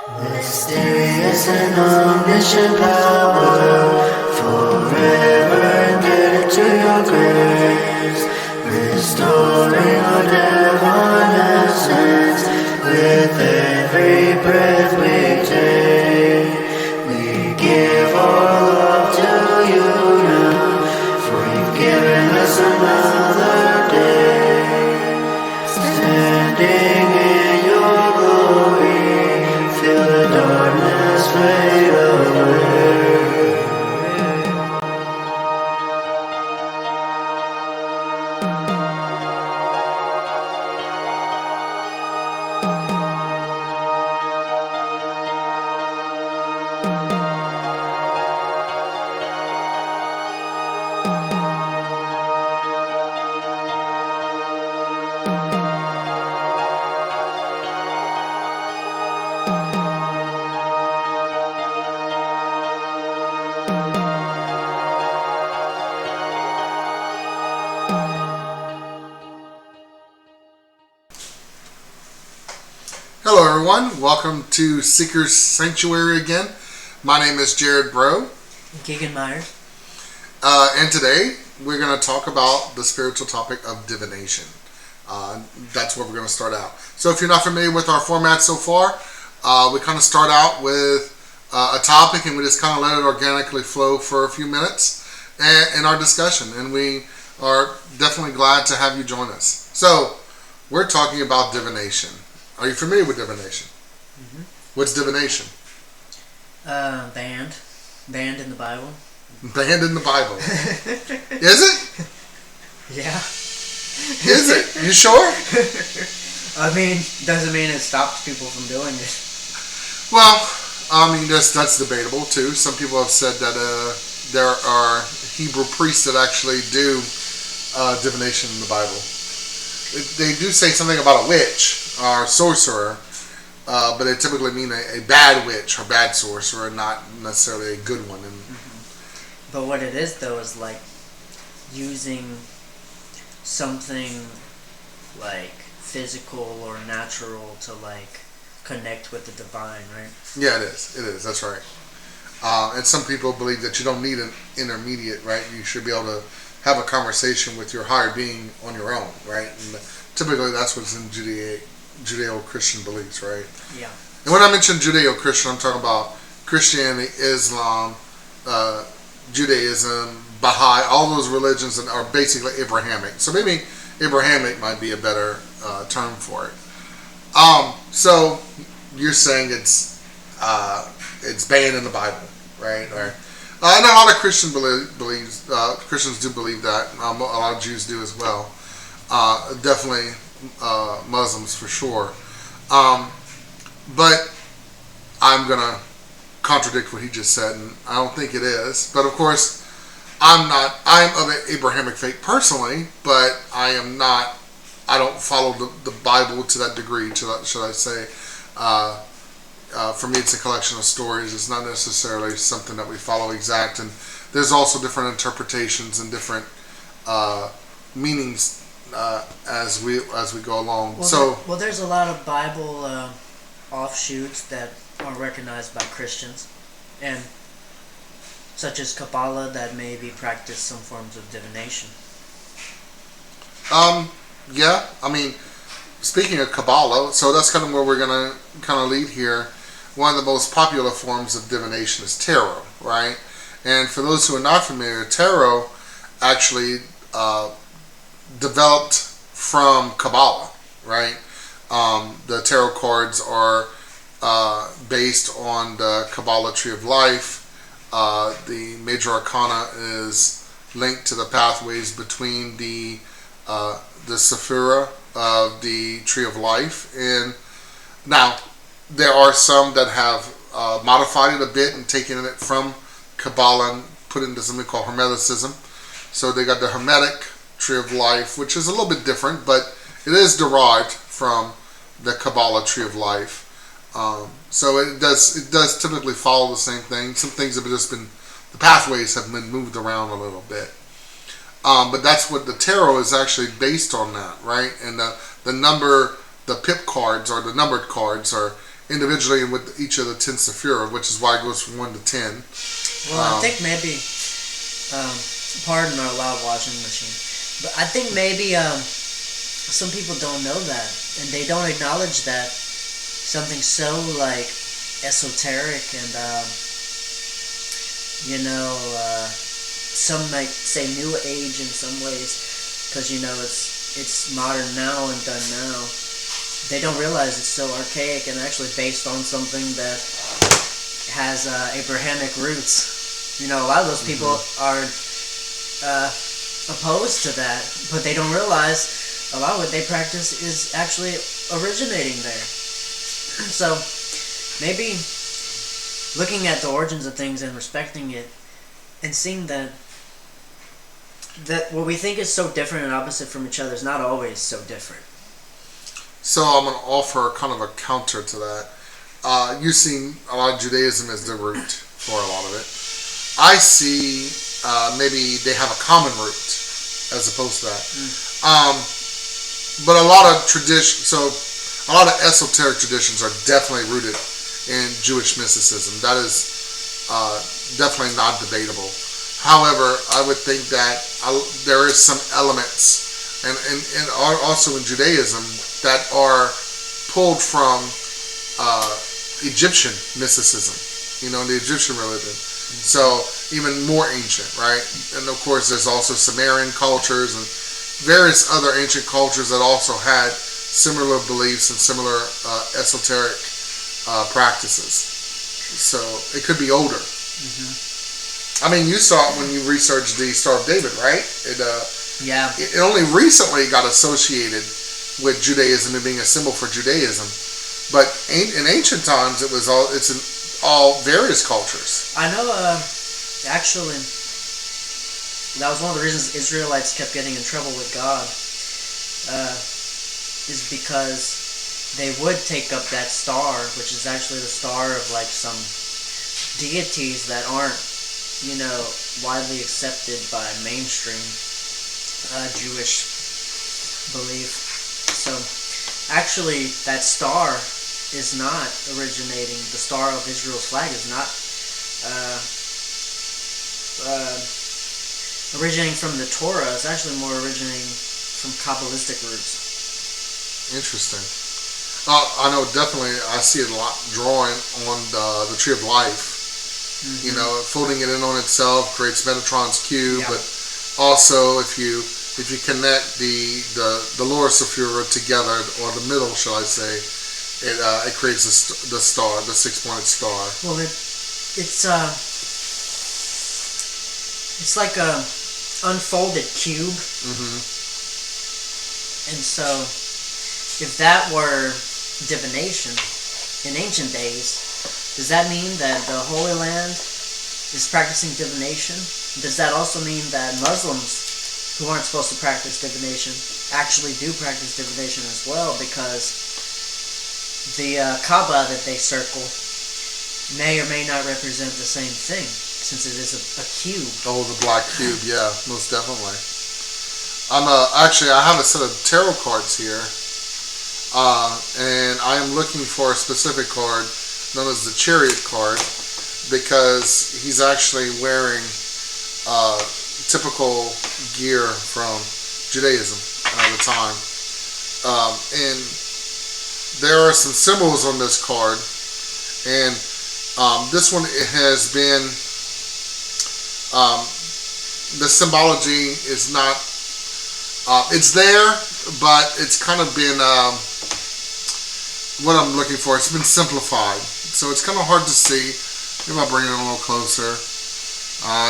Mysterious and omniscient power, forever indebted to your grace, restoring our divine essence with every breath we take. We give our love to you now, for you've given us another day. Standing in your glory, feel the darkness fade away. Hello everyone, welcome to Seeker's Sanctuary again. My name is Jared Bro. Kegan Myers. And today we're going to talk about the spiritual topic of divination. That's where we're going to start out. So if you're not familiar with our format so far, we kind of start out with a topic and we just kind of let it organically flow for a few minutes in our discussion. And we are definitely glad to have you join us. So we're talking about divination. Are you familiar with divination? Mm-hmm. What's divination? Banned in the Bible. Banned in the Bible. Is it? Yeah. Is it? You sure? I mean, doesn't mean it stops people from doing it. Well, I mean, that's debatable too. Some people have said that there are Hebrew priests that actually do divination in the Bible. They do say something about a witch or sorcerer, but they typically mean a bad witch or bad sorcerer, not necessarily a good one. And But what it is, though, is like using something like physical or natural to like connect with the divine, right? yeah, it is. It is. That's right. And some people believe that you don't need an intermediate, right? You should be able to have a conversation with your higher being on your own, right? And typically that's what's in Judeo-Christian beliefs, right? Yeah. And when I mention Judeo-Christian, I'm talking about Christianity, Islam, Judaism, Baha'i, all those religions that are basically Abrahamic. So maybe Abrahamic might be a better term for it. So you're saying it's banned in the Bible, right? Or, and a lot of Christians do believe that. A lot of Jews do as well. Definitely Muslims for sure. But I'm going to contradict what he just said, and I don't think it is. But of course, I'm of an Abrahamic faith personally, but I don't follow the Bible to that degree, should I say. For me, it's a collection of stories. It's not necessarily something that we follow exact, and there's also different interpretations and different meanings as we go along. Well, there's a lot of Bible offshoots that are recognized by Christians, and such as Kabbalah, that maybe practice some forms of divination. Yeah, I mean, speaking of Kabbalah, so that's kind of where we're gonna kind of lead here. One of the most popular forms of divination is tarot, right? And for those who are not familiar, tarot actually developed from Kabbalah, right? The tarot cards are based on the Kabbalah tree of life. The major arcana is linked to the pathways between the sephira of the tree of life. And now there are some that have modified it a bit and taken it from Kabbalah and put it into something called Hermeticism. So they got the Hermetic tree of life, which is a little bit different, but it is derived from the Kabbalah tree of life. So it does typically follow the same thing. Some things have just been, the pathways have been moved around a little bit. But that's what the tarot is actually based on, that, right? And the pip cards, or the numbered cards, are individually and with each of the 10 sephirah, which is why it goes from 1 to 10. Well, I think maybe, pardon our loud washing machine, but I think maybe some people don't know that, and they don't acknowledge that something so like esoteric and some might say new age in some ways, because it's modern now and done now. They don't realize it's so archaic and actually based on something that has Abrahamic roots. A lot of those people are opposed to that, but they don't realize a lot of what they practice is actually originating there. So maybe looking at the origins of things and respecting it and seeing that what we think is so different and opposite from each other is not always so different. So I'm going to offer kind of a counter to that. You see a lot of Judaism as the root for a lot of it. I see maybe they have a common root as opposed to that. But a lot of esoteric traditions are definitely rooted in Jewish mysticism. That is definitely not debatable. However, I would think that there is some elements and also in Judaism that are pulled from Egyptian mysticism, the Egyptian religion. So even more ancient, right? And of course, there's also Sumerian cultures and various other ancient cultures that also had similar beliefs and similar esoteric practices. So it could be older. I mean, you saw it when you researched the Star of David, right? It only recently got associated with Judaism and being a symbol for Judaism, but in ancient times it's in all various cultures. I know. Actually, that was one of the reasons Israelites kept getting in trouble with God. Is because they would take up that star, which is actually the star of like some deities that aren't, widely accepted by mainstream Jewish belief. So actually that star is not originating, the star of Israel's flag is not originating from the Torah. It's actually more originating from Kabballistic roots. Interesting. I know definitely I see it a lot drawing on the Tree of Life. Folding it in on itself creates Metatron's cube, but also if you connect the lower sephirah together, or the middle, shall I say, it creates the star, the 6-pointed star. Well, it's like a unfolded cube, and so if that were divination in ancient days, does that mean that the Holy Land is practicing divination? Does that also mean that Muslims who aren't supposed to practice divination actually do practice divination as well? Because the Kaaba that they circle may or may not represent the same thing, since it is a cube. Oh, the black cube, yeah, most definitely. I have a set of tarot cards here, and I am looking for a specific card known as the Chariot card, because he's actually wearing typical gear from Judaism at the time. And there are some symbols on this card, and this one has been, the symbology is not, it's there, but it's kind of been, what I'm looking for, it's been simplified. So it's kind of hard to see. Maybe I'll bring it in a little closer.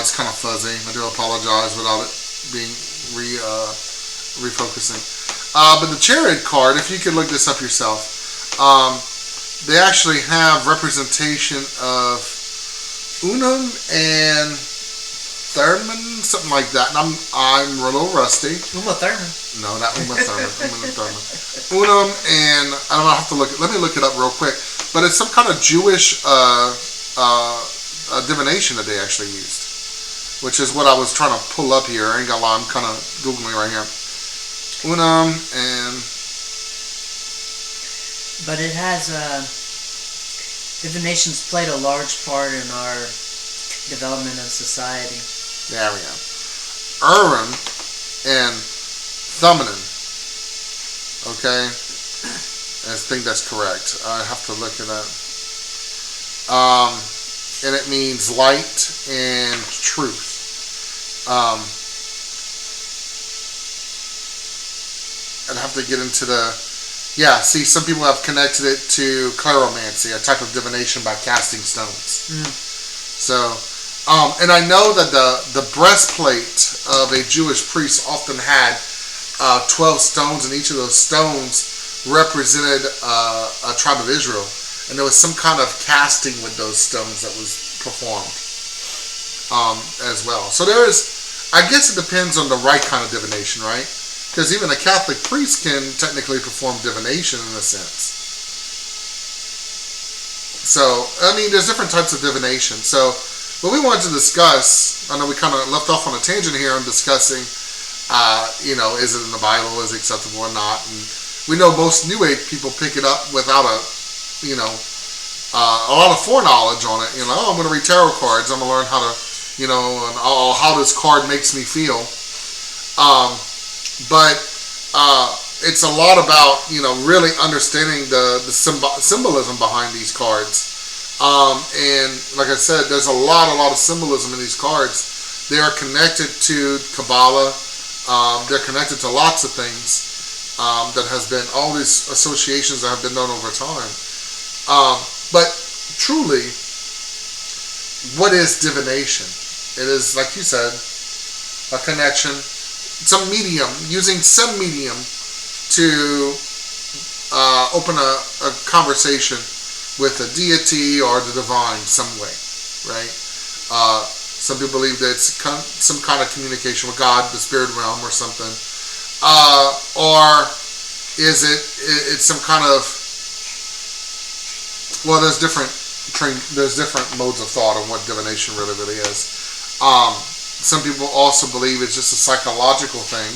It's kind of fuzzy. I do apologize without it being refocusing. But the Chariot card, if you could look this up yourself, they actually have representation of Unum and Thurman, something like that. And I'm a little rusty. Uma Thurman. No, not Uma Thurman. Unum and I don't know. I have to look. Let me look it up real quick. But it's some kind of Jewish divination that they actually used, which is what I was trying to pull up here. I ain't gonna lie, I'm kind of googling right here. Unum and. But it has Divination's played a large part in our development of society. There we go. Urim and Thummim. Okay? I think that's correct. I have to look it up. And it means light and truth. I'd have to get into the... Yeah, see, some people have connected it to cleromancy, a type of divination by casting stones. So, and I know that the breastplate of a Jewish priest often had 12 stones, and each of those stones represented a tribe of Israel. And there was some kind of casting with those stones that was performed as well. So there is, I guess it depends on the right kind of divination, right? Because even a Catholic priest can technically perform divination in a sense. So, I mean, there's different types of divination. So, what we wanted to discuss, I know we kind of left off on a tangent here on discussing, is it in the Bible, is it acceptable or not? And we know most New Age people pick it up without a lot of foreknowledge on it. I'm going to read tarot cards, I'm going to learn how to, and how this card makes me feel. But it's a lot about, really understanding the symbolism behind these cards. And like I said, there's a lot of symbolism in these cards. They are connected to Kabbalah. They're connected to lots of things that has been, all these associations that have been done over time. But truly, what is divination? It is, like you said, a connection, some medium, using some medium to open a conversation with a deity or the divine some way, right? Some people believe that it's some kind of communication with God, the spirit realm or something. Or is it's some kind of, well, there's different modes of thought on what divination really is. Some people also believe it's just a psychological thing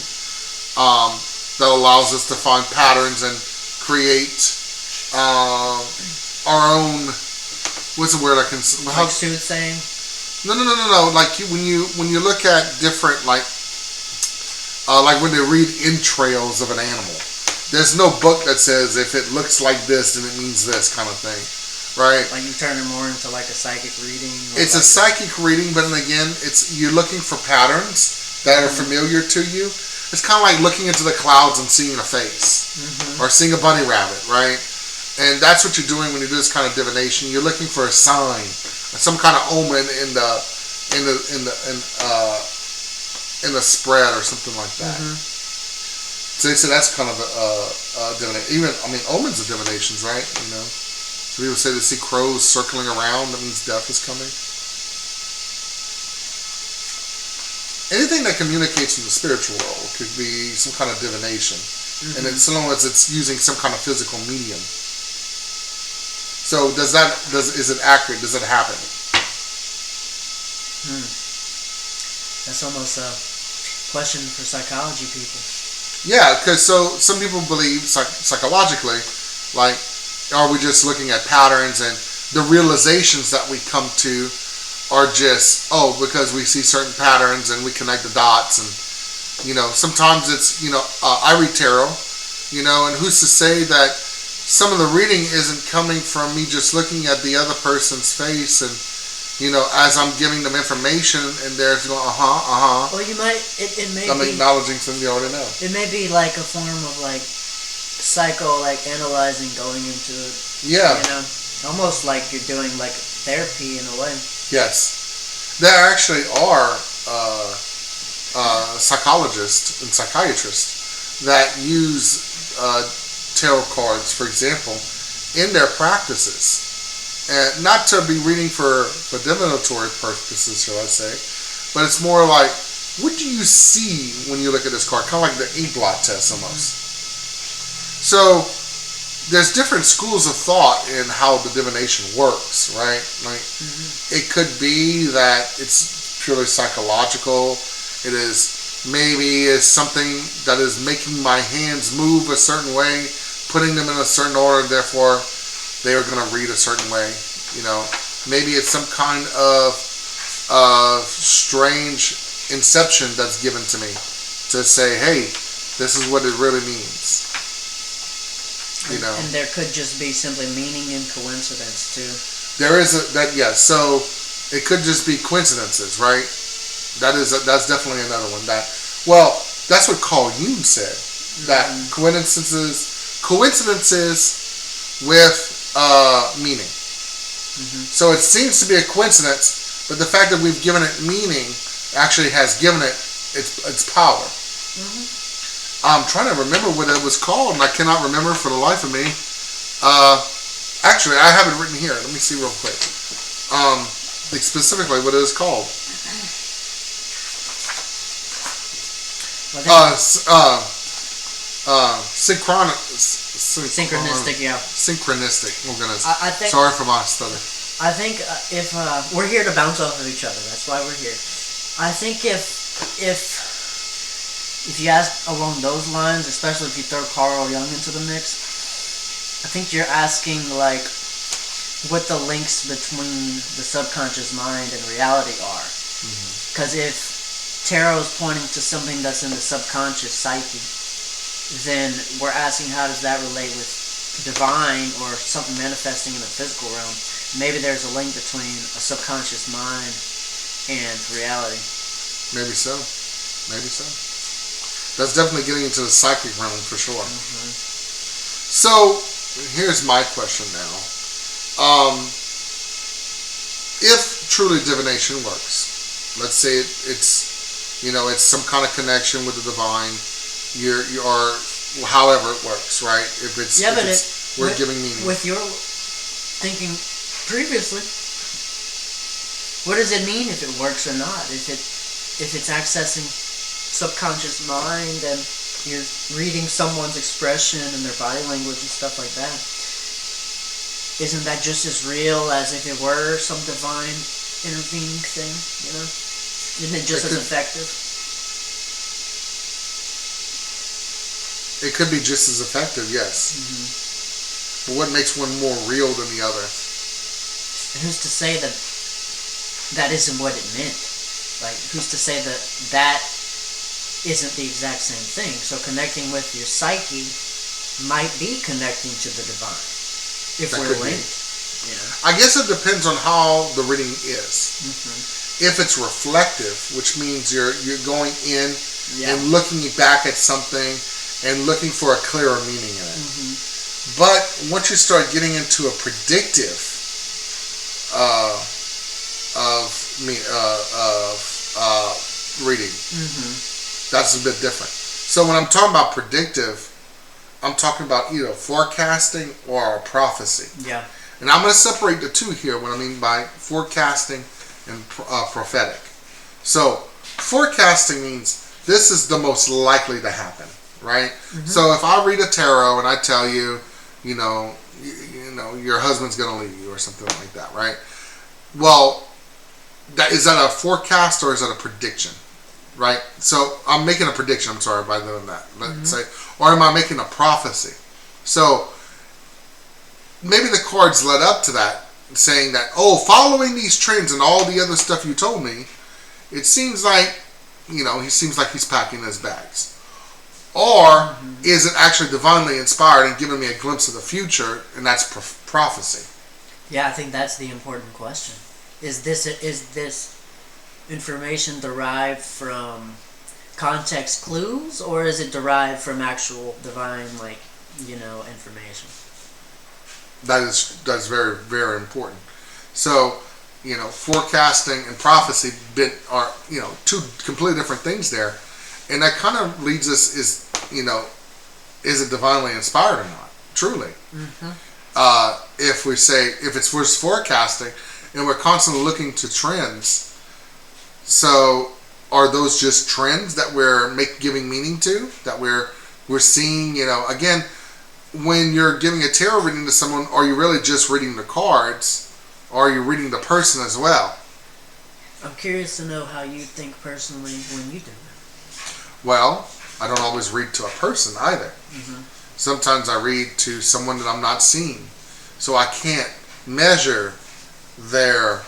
that allows us to find patterns and create our own. What's the word I can? Like soothsaying? No. Like when you look at different like when they read entrails of an animal, there's no book that says if it looks like this then it means this kind of thing. Right. Like you turn it more into like a psychic reading. It's like a psychic reading, but then again, you're looking for patterns that are familiar to you. It's kind of like looking into the clouds and seeing a face, or seeing a bunny rabbit, right? And that's what you're doing when you do this kind of divination. You're looking for a sign, some kind of omen in the spread or something like that. So they say that's kind of a divination. Even omens are divinations, right? So people say they see crows circling around, that means death is coming. Anything that communicates in the spiritual world could be some kind of divination. And it's, so long as it's using some kind of physical medium. So is it accurate? Does it happen? That's almost a question for psychology people. Yeah, because some people believe psychologically, like, are we just looking at patterns and the realizations that we come to are just, because we see certain patterns and we connect the dots, and sometimes it's, I read tarot, and who's to say that some of the reading isn't coming from me just looking at the other person's face and, as I'm giving them information and they're going, Well, you might, it may I'm acknowledging something you already know. It may be like a form of like analyzing, going into almost like you're doing like therapy in a way. Yes, there actually are psychologists and psychiatrists that use tarot cards, for example, in their practices, and not to be reading for divinatory purposes, shall I say, but it's more like, what do you see when you look at this card? Kind of like the ink blot test almost. So there's different schools of thought in how the divination works, right? Like it could be that it's purely psychological. It is maybe something that is making my hands move a certain way, putting them in a certain order, therefore they are going to read a certain way. Maybe it's some kind of strange inception that's given to me to say, hey, this is what it really means. And there could just be simply meaning and coincidence too. There is so it could just be coincidences, right? That's definitely another one. That's what Carl Jung said. That coincidences with meaning. So it seems to be a coincidence, but the fact that we've given it meaning actually has given it its power. I'm trying to remember what it was called, and I cannot remember for the life of me. Actually, I have it written here. Let me see real quick. Specifically what it is called. Synchronistic, yeah. Synchronistic. Oh goodness. I think, sorry for my stutter. I think if we're here to bounce off of each other, that's why we're here. I think if you ask along those lines, especially if you throw Carl Jung into the mix, I think you're asking like what the links between the subconscious mind and reality are. Because if tarot is pointing to something that's in the subconscious psyche, then we're asking how does that relate with divine or something manifesting in the physical realm. Maybe there's a link between a subconscious mind and reality. Maybe so. That's definitely getting into the psychic realm for sure. So here's my question now. If truly divination works, let's say it's some kind of connection with the divine, you are however it works, right? If it's we're giving meaning. With your thinking previously, what does it mean if it works or not? If it's accessing subconscious mind and you're reading someone's expression and their body language and stuff like that, isn't that just as real as if it were some divine intervening thing? Isn't it just as effective? It could be just as effective, yes. But what makes one more real than the other? And who's to say that isn't what it meant? Like, who's to say that isn't the exact same thing? So connecting with your psyche might be connecting to the divine. If we're linked. I guess it depends on how the reading is. If it's reflective, which means you're going in and looking back at something and looking for a clearer meaning in it. But once you start getting into a predictive reading, that's a bit different. So when I'm talking about predictive, I'm talking about either forecasting or a prophecy. Yeah. And I'm going to separate the two here, what I mean by forecasting and prophetic. So forecasting means this is the most likely to happen, right? So if I read a tarot and I tell you, your husband's going to leave you or something like that, right? Well, is that a forecast or is that a prediction, right? So I'm making a prediction, I'm sorry, by doing that. Let's say, or am I making a prophecy? So maybe the cards led up to that, saying that, following these trends and all the other stuff you told me, it seems like, he seems like he's packing his bags. Or is it actually divinely inspired and giving me a glimpse of the future, and that's prophecy? Yeah, I think that's the important question. Is this information derived from context clues, or is it derived from actual divine, information? That's very, very important. So, forecasting and prophecy are, two completely different things there. And that kind of leads us is it divinely inspired or not? Truly. If we say, if it's just forecasting and we're constantly looking to trends, so are those just trends that we're giving meaning to? That we're seeing, again, when you're giving a tarot reading to someone, are you really just reading the cards? Or are you reading the person as well? I'm curious to know how you think personally when you do that. Well, I don't always read to a person either. Sometimes I read to someone that I'm not seeing. so I can't measure their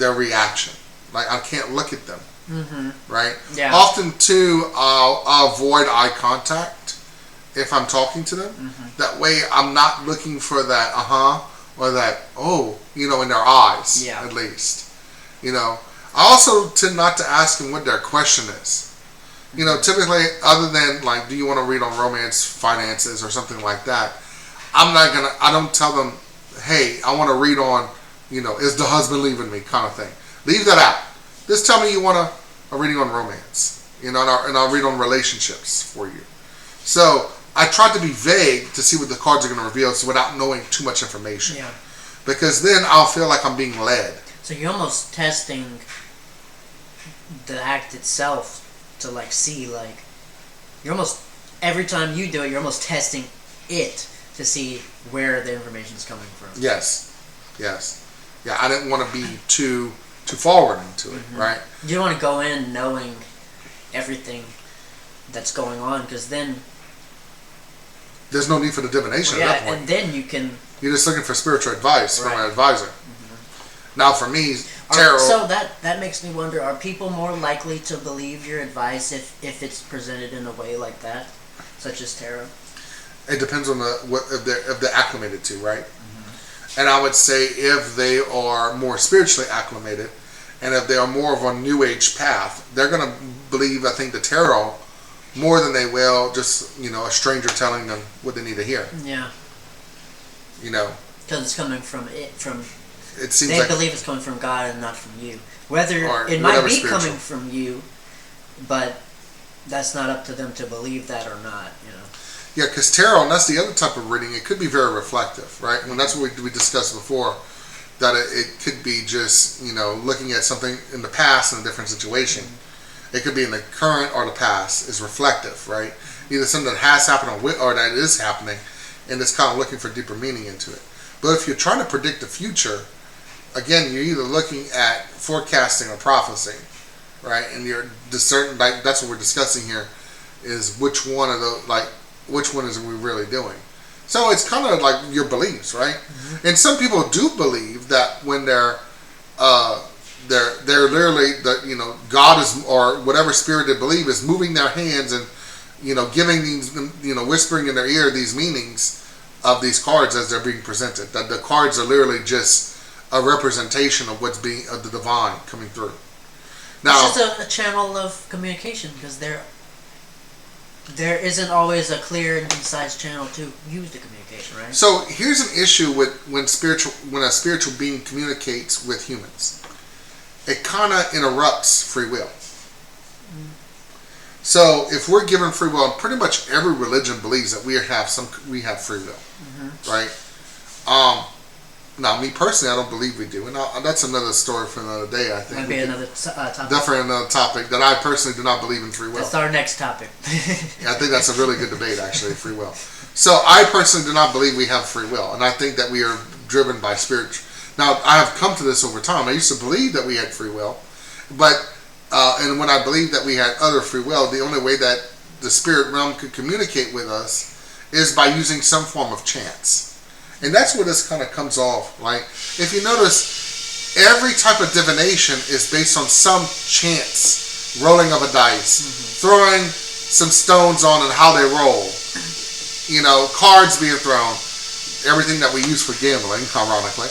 reaction. Like, I can't look at them. Right? Yeah. Often too, I'll avoid eye contact if I'm talking to them. That way I'm not looking for that or that in their eyes. Yeah. At least. I also tend not to ask them what their question is. Typically, other than like, do you want to read on romance, finances, or something like that, I don't tell them, hey, I want to read on, is the husband leaving me, kind of thing. Leave that out. Just tell me you want a reading on romance, and I'll read on relationships for you. So I try to be vague to see what the cards are going to reveal, so without knowing too much information. Yeah. Because then I'll feel like I'm being led. So you're almost testing the act itself to like see, like, you're almost, every time you do it, you're almost testing it to see where the information's coming from. Yes. Yeah, I didn't want to be too forward into it, right? You don't want to go in knowing everything that's going on, because then there's no need for the divination at that point. And then you're just looking for spiritual advice from an advisor. Now, for me, tarot. So that makes me wonder: are people more likely to believe your advice if it's presented in a way like that, such as tarot? It depends on if they're acclimated to, right? And I would say if they are more spiritually acclimated, and if they are more of a New Age path, they're going to believe, I think, the tarot more than they will just, a stranger telling them what they need to hear. Yeah. Because it's coming from it seems they like, believe it's coming from God and not from you. Whether it might be spiritual. Coming from you, but that's not up to them to believe that or not, Yeah, because tarot, and that's the other type of reading, it could be very reflective, right? And that's what we discussed before, that it could be just, looking at something in the past in a different situation. It could be in the current or the past. Is reflective, right? Either something that has happened or that is happening, and it's kind of looking for deeper meaning into it. But if you're trying to predict the future, again, you're either looking at forecasting or prophecy, right? And you're discerning, like, that's what we're discussing here, is which one is we really doing? So it's kind of like your beliefs, right? And some people do believe that when they're literally God is, or whatever spirit they believe is moving their hands and giving these, whispering in their ear these meanings of these cards as they're being presented. That the cards are literally just a representation of what's being of the divine coming through. Now, it's just a channel of communication, because there isn't always a clear and concise channel to use the communication, right? So here's an issue with when a spiritual being communicates with humans. It kind of interrupts free will. So if we're given free will, and pretty much every religion believes that we have free will, right? Now, me personally, I don't believe we do, and that's another story for another day. I think might be another topic. Definitely another topic that I personally do not believe in free will. That's our next topic. Yeah, I think that's a really good debate, actually, free will. So I personally do not believe we have free will, and I think that we are driven by spirit. Now, I have come to this over time. I used to believe that we had free will, but and when I believed that we had other free will, the only way that the spirit realm could communicate with us is by using some form of chance. And that's where this kind of comes off. Like, if you notice, every type of divination is based on some chance, rolling of a dice, throwing some stones on and how they roll, cards being thrown, everything that we use for gambling, ironically.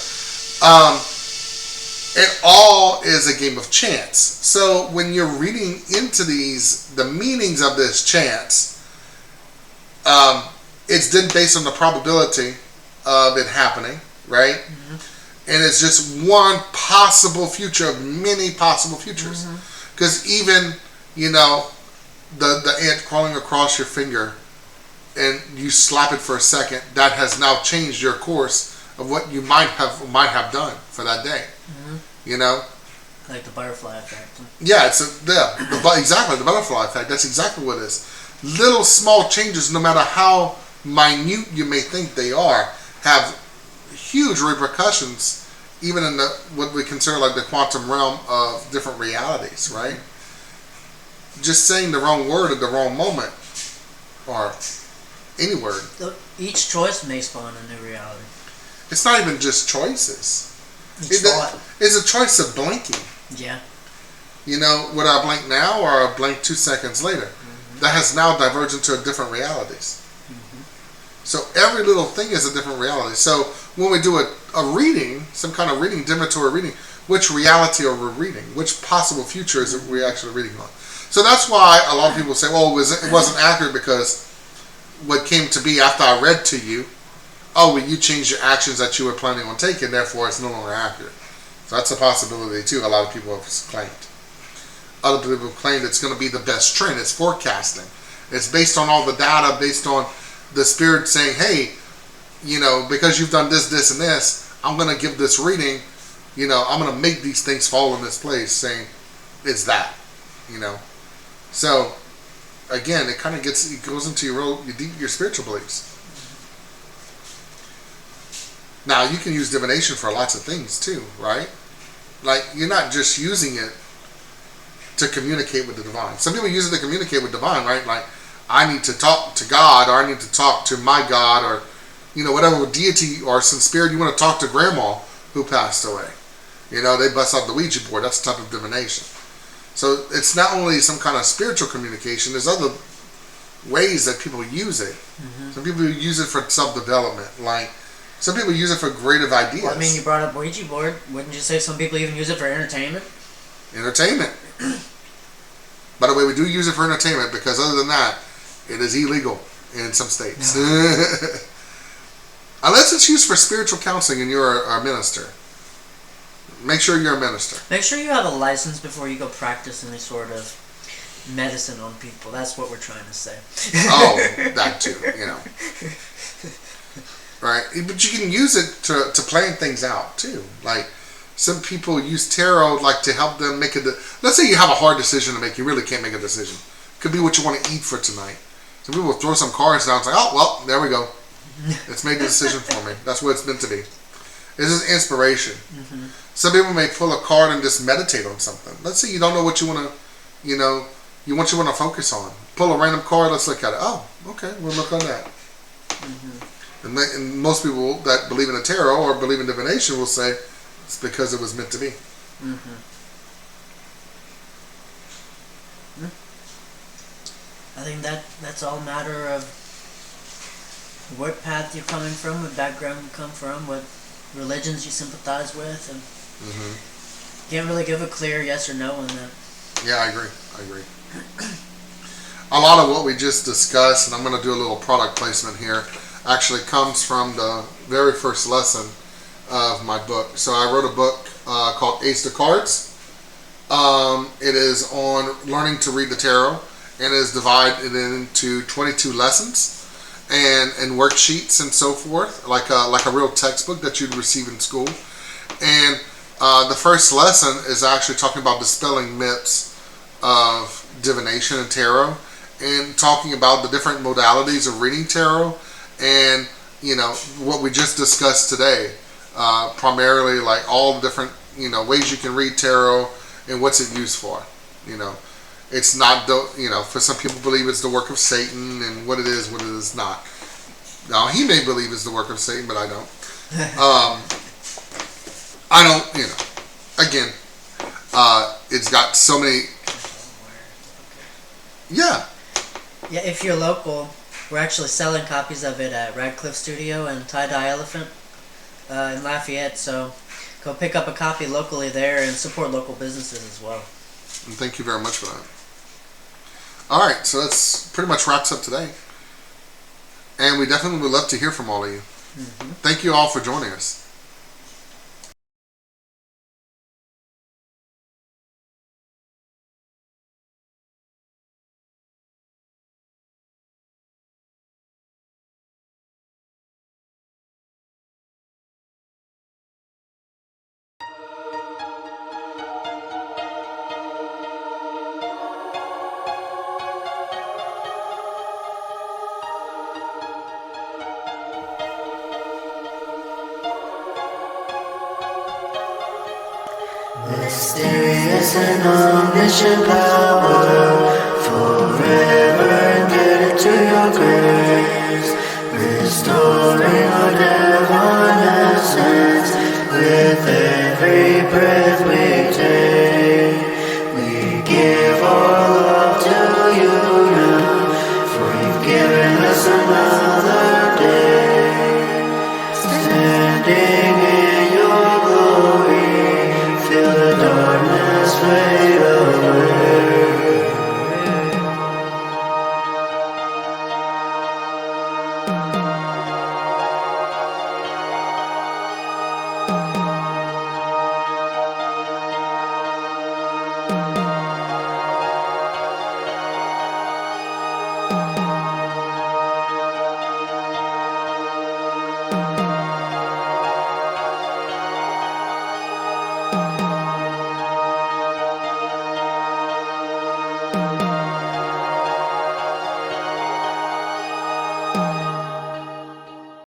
It all is a game of chance. So when you're reading into the meanings of this chance, it's then based on the probability of it happening, right? And it's just one possible future of many possible futures. Because even, the ant crawling across your finger and you slap it for a second, that has now changed your course of what you might have done for that day. Like the butterfly effect. Yeah, exactly, the butterfly effect. That's exactly what it is. Little small changes, no matter how minute you may think they are, have huge repercussions, even in what we consider like the quantum realm of different realities, right? Just saying the wrong word at the wrong moment, or any word. Each choice may spawn a new reality. It's not even just choices. It's a choice of blinking. Yeah. You know, would I blink now or I blink 2 seconds later? Mm-hmm. That has now diverged into different realities. Mm-hmm. So every little thing is a different reality. So when we do a reading, some kind of reading, divinatory reading, which reality are we reading? Which possible future is it we actually reading on? So that's why a lot of people say, well, it wasn't accurate because what came to be after I read to you, oh, well, you changed your actions that you were planning on taking, therefore it's no longer accurate. So that's a possibility too. A lot of people have claimed. Other people have claimed it's going to be the best trend. It's forecasting. It's based on all the data, based on the spirit saying, hey, you know, because you've done this, this, and this, I'm going to give this reading. You know, I'm going to make these things fall in this place, saying it's that. You know, so again, it kind of goes into your spiritual beliefs. Now, you can use divination for lots of things too, right? Like, you're not just using it to communicate with the divine. Some people use it to communicate with divine, right? Like, I need to talk to God, or I need to talk to my God, or, you know, whatever deity or some spirit you want to talk to grandma who passed away. You know, they bust out the Ouija board. That's a type of divination. So it's not only some kind of spiritual communication, there's other ways that people use it. Mm-hmm. Some people use it for self-development. Like, some people use it for creative ideas. Well, I mean, you brought up Ouija board. Wouldn't you say some people even use it for entertainment? Entertainment. By the way, we do use it for entertainment because other than that, it is illegal in some states. Unless it's used for spiritual counseling and you're a minister. Make sure you're a minister. Make sure you have a license before you go practice any sort of medicine on people. That's what we're trying to say. Oh, that too, you know. Right? But you can use it to plan things out too. Like, some people use tarot like to help them make let's say you have a hard decision to make. You really can't make a decision. Could be what you want to eat for tonight. Some people will throw some cards down and say, oh, well, there we go. It's made the decision for me. That's what it's meant to be. This is inspiration. Mm-hmm. Some people may pull a card and just meditate on something. Let's say you don't know what you want to, you know, want to focus on. Pull a random card, let's look at it. Oh, okay, we'll look on that. Mm-hmm. And most people that believe in a tarot or believe in divination will say it's because it was meant to be. Mm-hmm. I think that's all a matter of what path you're coming from, what background you come from, what religions you sympathize with, and can't really give a clear yes or no on that. Yeah, I agree. A lot of what we just discussed, and I'm going to do a little product placement here, actually comes from the very first lesson of my book. So I wrote a book called Ace of Cards. It is on learning to read the tarot, and it is divided into 22 lessons and worksheets and so forth, like a real textbook that you'd receive in school. And the first lesson is actually talking about dispelling myths of divination and tarot, and talking about the different modalities of reading tarot, and you know what we just discussed today, primarily like all the different ways you can read tarot and what's it used for. It's not for some people believe it's the work of Satan, and what it is not. Now he may believe it's the work of Satan, but I don't. I don't. Again, it's got so many. Yeah. Yeah, if you're local, we're actually selling copies of it at Radcliffe Studio and Tie-Dye Elephant in Lafayette, so go pick up a copy locally there and support local businesses as well. And thank you very much for that. Alright, so that's pretty much wraps up today. And we definitely would love to hear from all of you. Mm-hmm. Thank you all for joining us. Mysterious and omniscient power, forever indebted to your grace, restoring our divine breath we take. We give our love to you now, for you've given us another day. Standing in your glory, feel the darkness fade away.